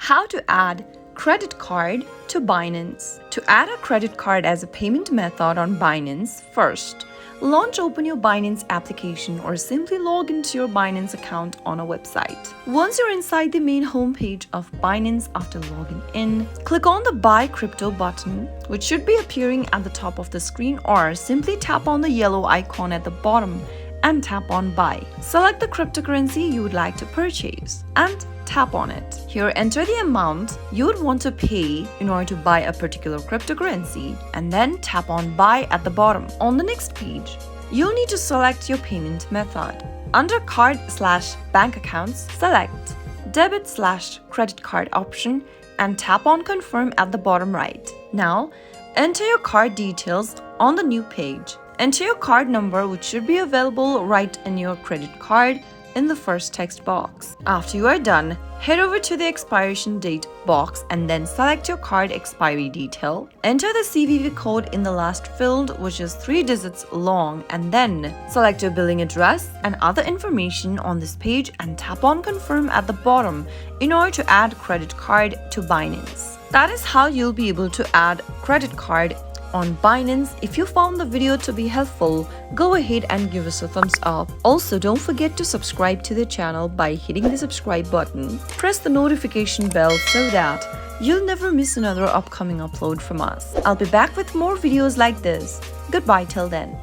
How to add credit card to Binance. To add a credit card as a payment method on Binance, first, open your Binance application or simply log into your Binance account on a website. Once you're inside the main homepage of Binance after logging in, click on the Buy Crypto button, which should be appearing at the top of the screen, or simply tap on the yellow icon at the bottom and tap on Buy. Select the cryptocurrency you would like to purchase and tap on it. Here, enter the amount you would want to pay in order to buy a particular cryptocurrency and then tap on Buy at the bottom. On the next page, you'll need to select your payment method. Under Card/Bank Accounts, select Debit/Credit Card option and tap on Confirm at the bottom right. Now, enter your card details on the new page. Enter your card number, which should be available right in your credit card in the first text box. After you are done, head over to the expiration date box and then select your card expiry detail. Enter the CVV code in the last field, which is 3 digits long, and then select your billing address and other information on this page and tap on Confirm at the bottom in order to add credit card to Binance. That is how you'll be able to add credit card on Binance. If you found the video to be helpful, go ahead and give us a thumbs up. Also, don't forget to subscribe to the channel by hitting the subscribe button. Press the notification bell so that you'll never miss another upcoming upload from us. I'll be back with more videos like this. Goodbye till then.